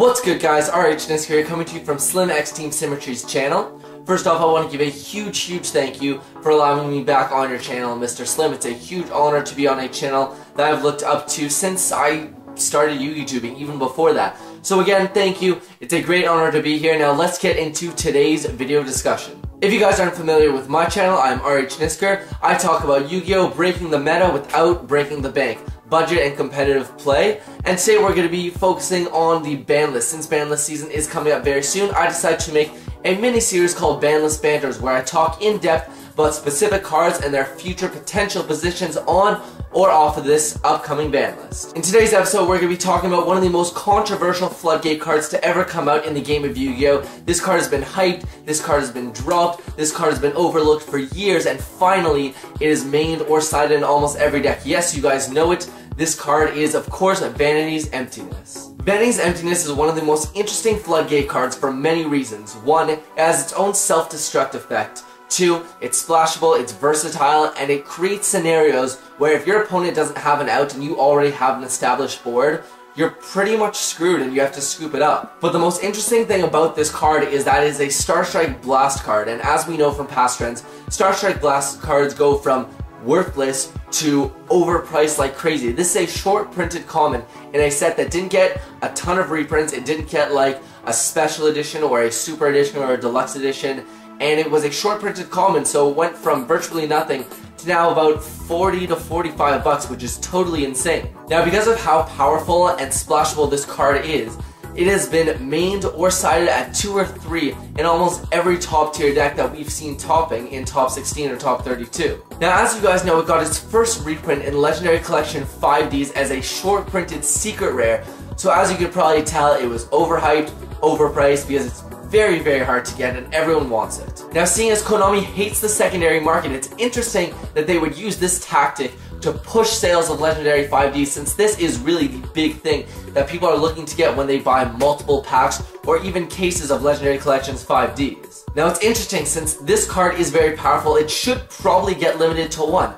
What's good, guys? Rhnisker here, coming to you from SlimXTeamSymmetry's channel. First off, I want to give a huge thank you for allowing me back on your channel, Mr. Slim. It's a huge honor to be on a channel that I've looked up to since I started YuGi-Tubing, even before that. So again, thank you. It's a great honor to be here. Now let's get into today's video discussion. If you guys aren't familiar with my channel, I'm Rhnisker. I talk about Yu-Gi-Oh! Breaking the meta without breaking the bank, budget and competitive play, and today we're going to be focusing on the ban list. Since ban list season is coming up very soon, I decided to make a mini-series called Ban List Banters, where I talk in depth about specific cards and their future potential positions on or off of this upcoming ban list. In today's episode, we're going to be talking about one of the most controversial Floodgate cards to ever come out in the game of Yu-Gi-Oh! This card has been hyped, this card has been dropped, this card has been overlooked for years, and finally, it is mained or sided in almost every deck. Yes, you guys know it. This card is, of course, Vanity's Emptiness. Vanity's Emptiness is one of the most interesting Floodgate cards for many reasons. One, it has its own self-destruct effect. Two, it's splashable, it's versatile, and it creates scenarios where if your opponent doesn't have an out and you already have an established board, you're pretty much screwed and you have to scoop it up. But the most interesting thing about this card is that it is a Starstrike Blast card, and as we know from past trends, Starstrike Blast cards go from worthless to overpriced like crazy. This is a short printed common in a set that didn't get a ton of reprints. It didn't get like a special edition or a super edition or a deluxe edition, and it was a short printed common, so it went from virtually nothing to now about 40 to 45 bucks, which is totally insane. Now, because of how powerful and splashable this card is, it has been mained or sided at 2 or 3 in almost every top tier deck that we've seen topping in top 16 or top 32. Now, as you guys know, it got its first reprint in Legendary Collection 5Ds as a short printed secret rare. So as you can probably tell, it was overhyped, overpriced, because it's very hard to get and everyone wants it. Now, seeing as Konami hates the secondary market, it's interesting that they would use this tactic to push sales of Legendary 5Ds, since this is really the big thing that people are looking to get when they buy multiple packs or even cases of Legendary Collections 5Ds. Now, it's interesting, since this card is very powerful, it should probably get limited to 1.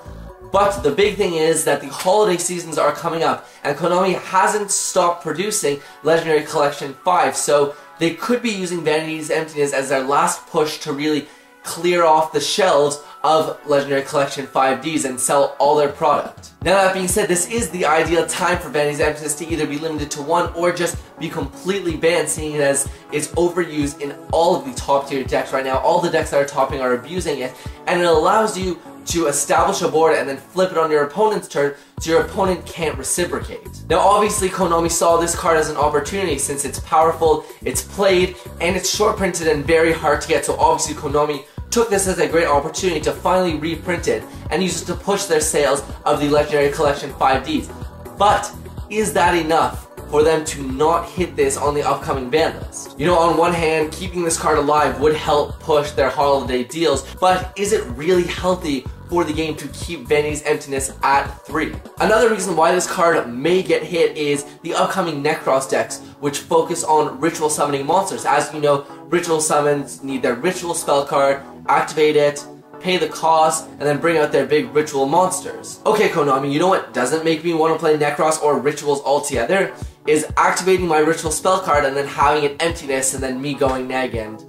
But the big thing is that the holiday seasons are coming up and Konami hasn't stopped producing Legendary Collection 5, so they could be using Vanity's Emptiness as their last push to really clear off the shelves of Legendary Collection 5Ds and sell all their product. Now, that being said, this is the ideal time for Vanity's Emptiness to either be limited to 1 or just be completely banned, seeing as it's overused in all of the top tier decks right now. All the decks that are topping are abusing it, and it allows you to establish a board and then flip it on your opponent's turn so your opponent can't reciprocate. Now, obviously, Konami saw this card as an opportunity since it's powerful, it's played, and it's short printed and very hard to get, so obviously Konami took this as a great opportunity to finally reprint it and use it to push their sales of the Legendary Collection 5Ds. But is that enough for them to not hit this on the upcoming ban list? You know, on one hand, keeping this card alive would help push their holiday deals, but is it really healthy for the game to keep Vanity's Emptiness at 3? Another reason why this card may get hit is the upcoming Necros decks, which focus on ritual summoning monsters. As you know, ritual summons need their ritual spell card, activate it, pay the cost, and then bring out their big ritual monsters. Okay, Konami, you know what doesn't make me want to play Necros or rituals altogether? Is activating my ritual spell card and then having an emptiness and then me going neg and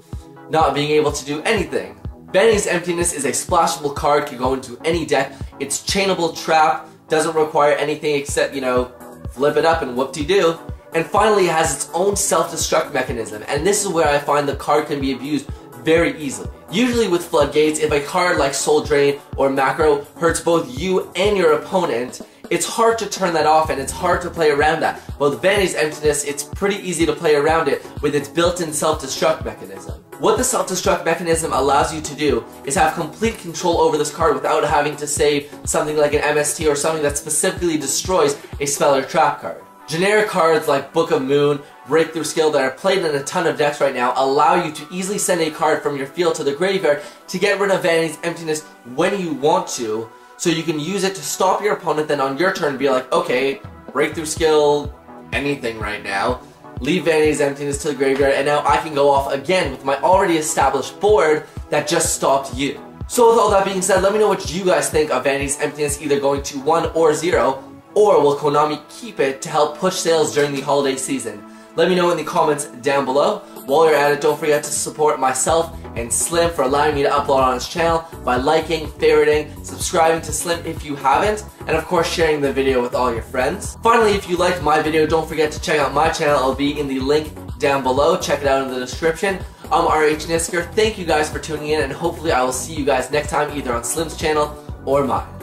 not being able to do anything. Vanity's Emptiness is a splashable card, can go into any deck. It's chainable trap, doesn't require anything except, you know, flip it up and whoop-de-doo. And finally, it has its own self-destruct mechanism, and this is where I find the card can be abused very easily. Usually with Floodgates, if a card like Soul Drain or Macro hurts both you and your opponent, it's hard to turn that off and it's hard to play around that. But with Vanity's Emptiness, it's pretty easy to play around it with its built-in self-destruct mechanism. What the self-destruct mechanism allows you to do is have complete control over this card without having to save something like an MST or something that specifically destroys a spell or trap card. Generic cards like Book of Moon, Breakthrough Skill that are played in a ton of decks right now allow you to easily send a card from your field to the graveyard to get rid of Vanity's Emptiness when you want to, so you can use it to stop your opponent, then on your turn be like, okay, Breakthrough Skill, anything right now, leave Vanity's Emptiness to the graveyard, and now I can go off again with my already established board that just stopped you. So with all that being said, let me know what you guys think of Vanity's Emptiness either going to 1 or 0, or will Konami keep it to help push sales during the holiday season? Let me know in the comments down below. While you're at it, don't forget to support myself and Slim for allowing me to upload on his channel by liking, favoriting, subscribing to Slim if you haven't, and of course sharing the video with all your friends. Finally, if you liked my video, don't forget to check out my channel. It'll be in the link down below. Check it out in the description. I'm Rhnisker. Thank you guys for tuning in, and hopefully I will see you guys next time either on Slim's channel or mine.